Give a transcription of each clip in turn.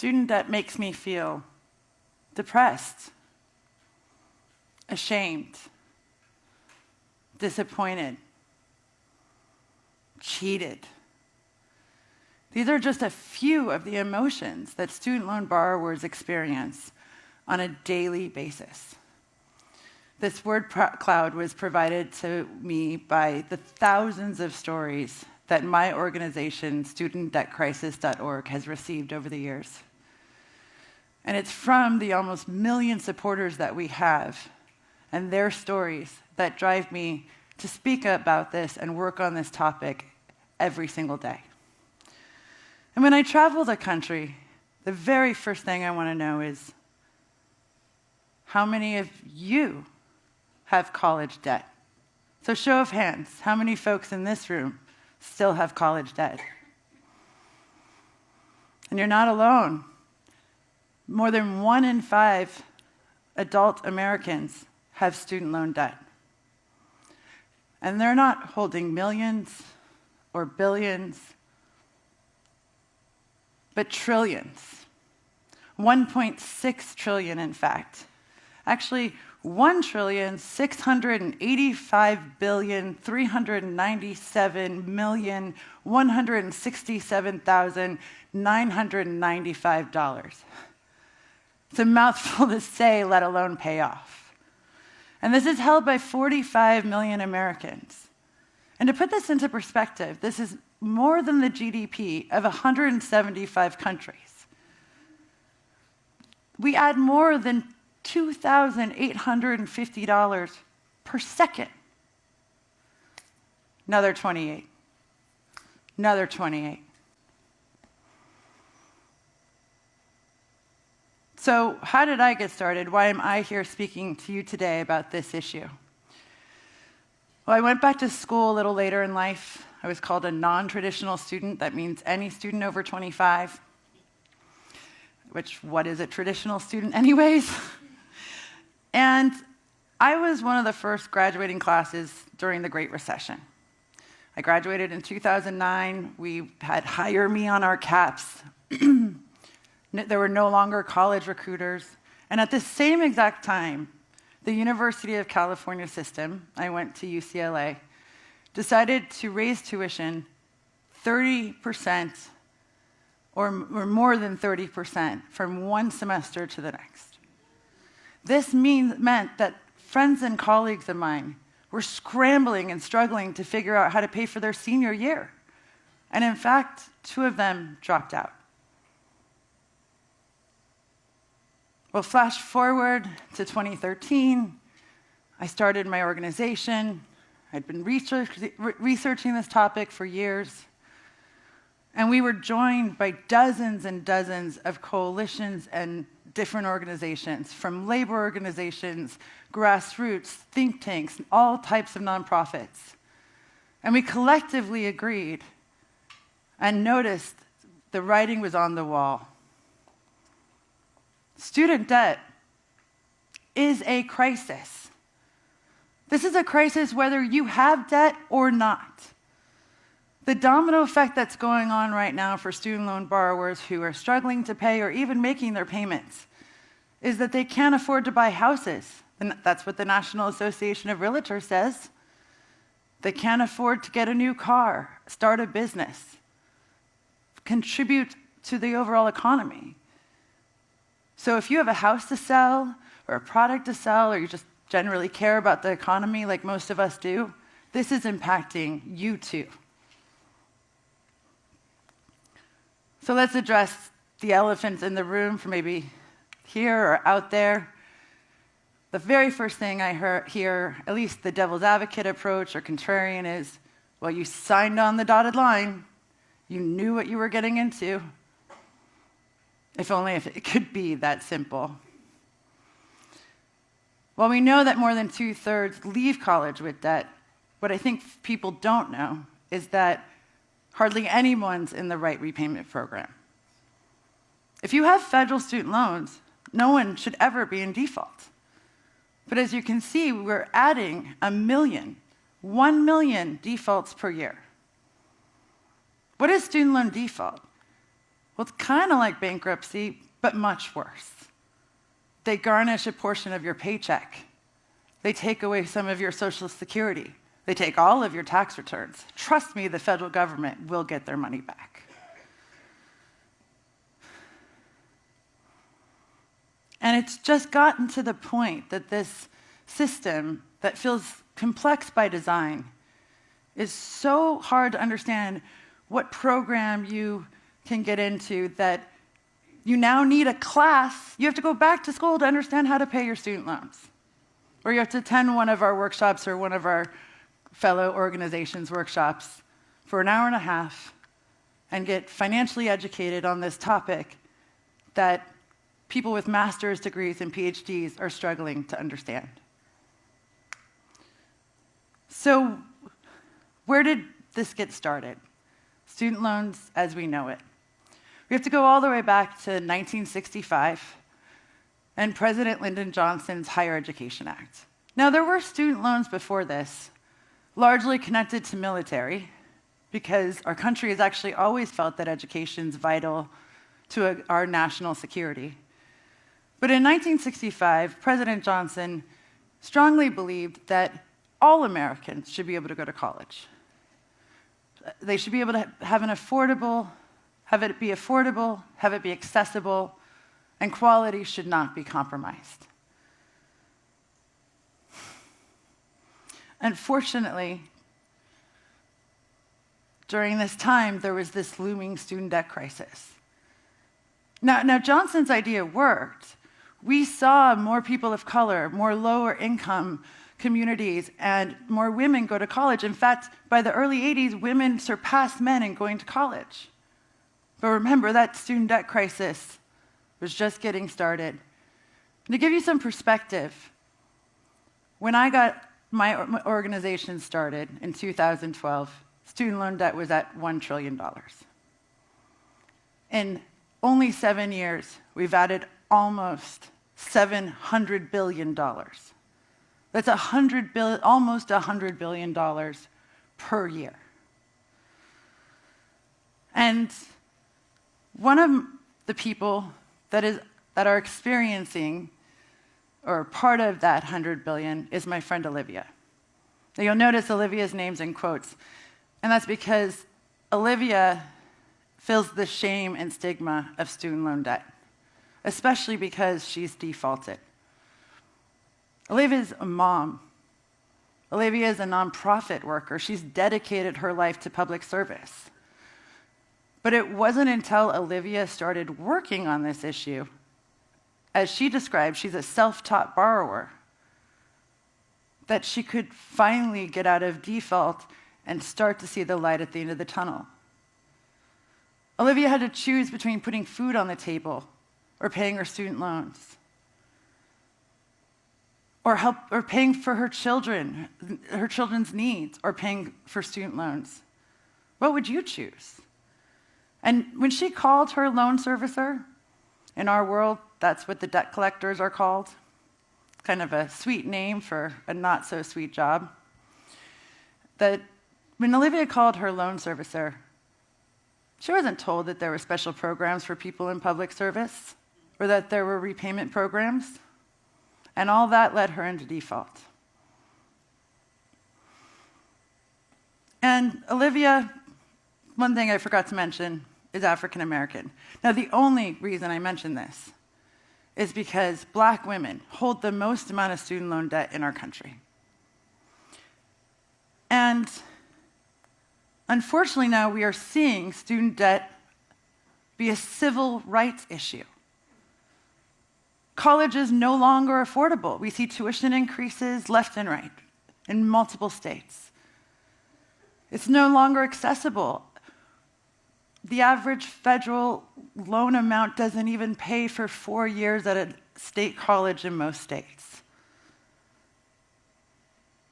Student debt makes me feel depressed, ashamed, disappointed, cheated. These are just a few of the emotions that student loan borrowers experience on a daily basis. This word cloud was provided to me by the thousands of stories that my organization, studentdebtcrisis.org, has received over the years. And it's from the almost million supporters that we have and their stories that drive me to speak about this and work on this topic every single day. And when I travel the country, the very first thing I want to know is, how many of you have college debt? So show of hands, how many folks in this room still have college debt? And you're not alone. More than 1 in 5 adult Americans have student loan debt. And they're not holding millions or billions, but trillions. 1.6 trillion, in fact. Actually, 1,685,397,167,995. It's a mouthful to say, let alone pay off. And this is held by 45 million Americans. And to put this into perspective, this is more than the GDP of 175 countries. We add more than $2,850 per second. Another 28. Another 28. So how did I get started? Why am I here speaking to you today about this issue? Well, I went back to school a little later in life. I was called a non-traditional student. That means any student over 25. Which, what is a traditional student anyways? And I was one of the first graduating classes during the Great Recession. I graduated in 2009. We had hire me on our caps. There were no longer college recruiters. And at the same exact time, the University of California system, I went to UCLA, decided to raise tuition 30% or more than 30% from one semester to the next. This meant that friends and colleagues of mine were scrambling and struggling to figure out how to pay for their senior year. And in fact, 2 of them dropped out. Well, flash forward to 2013, I started my organization. I'd been researching this topic for years. And we were joined by dozens and dozens of coalitions and different organizations, from labor organizations, grassroots, think tanks, all types of nonprofits. And we collectively agreed and noticed the writing was on the wall. Student debt is a crisis. This is a crisis whether you have debt or not. The domino effect that's going on right now for student loan borrowers who are struggling to pay or even making their payments is that they can't afford to buy houses. And that's what the National Association of Realtors says. They can't afford to get a new car, start a business, contribute to the overall economy. So if you have a house to sell or a product to sell, or you just generally care about the economy like most of us do, this is impacting you too. So let's address the elephants in the room, for maybe here or out there. The very first thing I hear, at least the devil's advocate approach or contrarian, is, well, you signed on the dotted line. You knew what you were getting into. If only if it could be that simple. Well, we know that more than 2/3 leave college with debt. What I think people don't know is that hardly anyone's in the right repayment program. If you have federal student loans, no one should ever be in default. But as you can see, we're adding 1 million defaults per year. What is student loan default? Well, it's kind of like bankruptcy, but much worse. They garnish a portion of your paycheck. They take away some of your Social Security. They take all of your tax returns. Trust me, the federal government will get their money back. And it's just gotten to the point that this system that feels complex by design is so hard to understand what program you can get into that you now need a class. You have to go back to school to understand how to pay your student loans. Or you have to attend one of our workshops or one of our fellow organizations' workshops for an hour and a half and get financially educated on this topic that people with master's degrees and PhDs are struggling to understand. So, where did this get started? Student loans as we know it. We have to go all the way back to 1965 and President Lyndon Johnson's Higher Education Act. Now, there were student loans before this, largely connected to military, because our country has actually always felt that education is vital to our national security. But in 1965, President Johnson strongly believed that all Americans should be able to go to college. They should be able to have it be affordable, have it be accessible, and quality should not be compromised. Unfortunately, during this time, there was this looming student debt crisis. Now Johnson's idea worked. We saw more people of color, more lower income communities, and more women go to college. In fact, by the early 80s, women surpassed men in going to college. But remember, that student debt crisis was just getting started. And to give you some perspective, when I got my organization started in 2012, student loan debt was at $1 trillion. In only 7 years, we've added almost $700 billion. That's almost $100 billion per year. And one of the people that are experiencing or part of that 100 billion is my friend Olivia. Now, you'll notice Olivia's name's in quotes, and that's because Olivia feels the shame and stigma of student loan debt, especially because she's defaulted. Olivia's a mom. Olivia is a nonprofit worker. She's dedicated her life to public service. But it wasn't until Olivia started working on this issue, as she described, she's a self-taught borrower, that she could finally get out of default and start to see the light at the end of the tunnel. Olivia had to choose between putting food on the table or paying her student loans, or paying for her children's needs, or paying for student loans. What would you choose? And when she called her loan servicer, in our world, that's what the debt collectors are called. Kind of a sweet name for a not-so-sweet job. That when Olivia called her loan servicer, she wasn't told that there were special programs for people in public service, or that there were repayment programs, and all that led her into default. And Olivia, one thing I forgot to mention, is African American. Now, the only reason I mention this is because Black women hold the most amount of student loan debt in our country. And unfortunately now we are seeing student debt be a civil rights issue. College is no longer affordable. We see tuition increases left and right in multiple states. It's no longer accessible. The average federal loan amount doesn't even pay for 4 years at a state college in most states.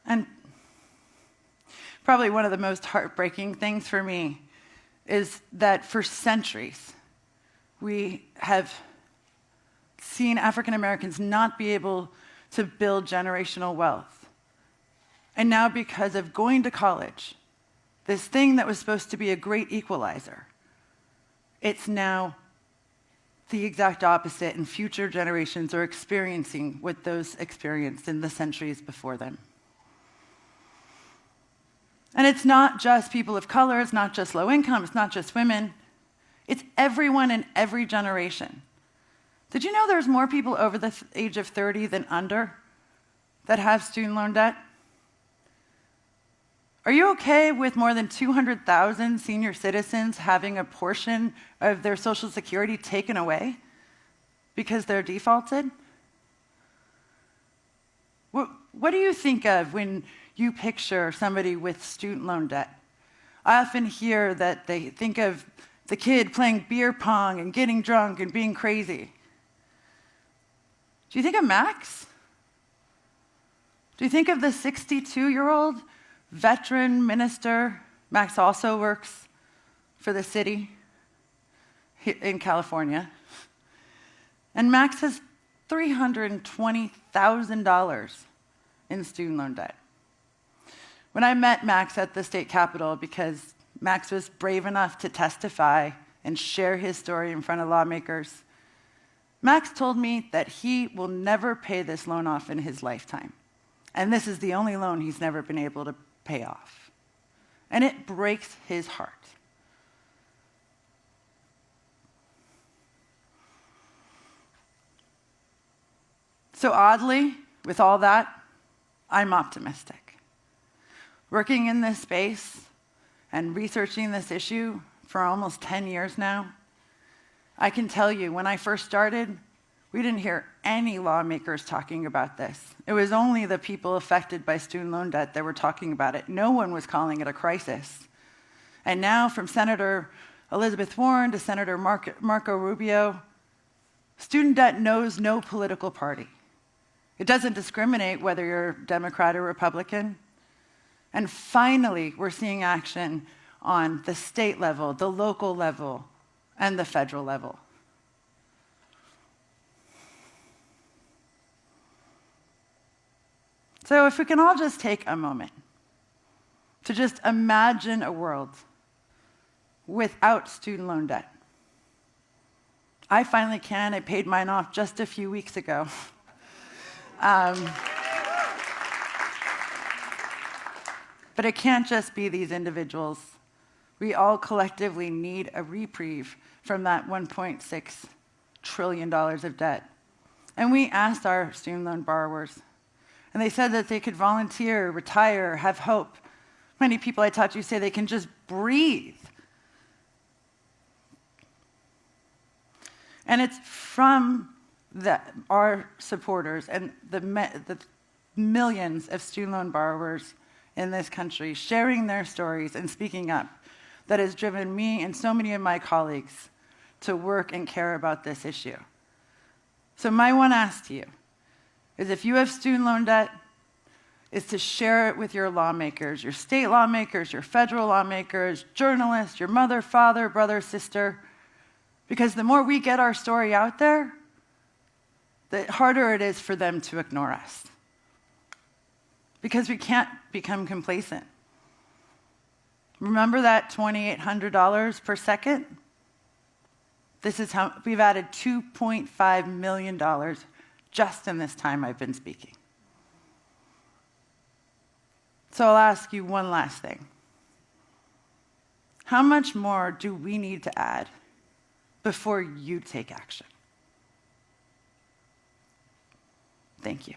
And probably one of the most heartbreaking things for me is that for centuries, we have seen African Americans not be able to build generational wealth. And now, because of going to college, this thing that was supposed to be a great equalizer It's now the exact opposite, and future generations are experiencing what those experienced in the centuries before them. And it's not just people of color, it's not just low income, it's not just women. It's everyone in every generation. Did you know there's more people over the age of 30 than under that have student loan debt? Are you okay with more than 200,000 senior citizens having a portion of their Social Security taken away because they're defaulted? What do you think of when you picture somebody with student loan debt? I often hear that they think of the kid playing beer pong and getting drunk and being crazy. Do you think of Max? Do you think of the 62-year-old veteran minister? Max also works for the city in California. And Max has $320,000 in student loan debt. When I met Max at the state capitol, because Max was brave enough to testify and share his story in front of lawmakers, Max told me that he will never pay this loan off in his lifetime. And this is the only loan he's never been able to pay off. And it breaks his heart. So oddly, with all that, I'm optimistic. Working in this space and researching this issue for almost 10 years now, I can tell you, when I first started, we didn't hear any lawmakers talking about this. It was only the people affected by student loan debt that were talking about it. No one was calling it a crisis. And now, from Senator Elizabeth Warren to Senator Marco Rubio, student debt knows no political party. It doesn't discriminate whether you're Democrat or Republican. And finally, we're seeing action on the state level, the local level, and the federal level. So if we can all just take a moment to just imagine a world without student loan debt. I finally can. I paid mine off just a few weeks ago. But it can't just be these individuals. We all collectively need a reprieve from that $1.6 trillion of debt. And we asked our student loan borrowers, and they said that they could volunteer, retire, have hope. Many people I talked to say they can just breathe. And it's from our supporters and the millions of student loan borrowers in this country sharing their stories and speaking up that has driven me and so many of my colleagues to work and care about this issue. So my one ask to you is, if you have student loan debt, is to share it with your lawmakers, your state lawmakers, your federal lawmakers, journalists, your mother, father, brother, sister, because the more we get our story out there, the harder it is for them to ignore us. Because we can't become complacent. Remember that $2,800 per second? This is how we've added $2.5 million just in this time I've been speaking. So I'll ask you one last thing. How much more do we need to add before you take action? Thank you.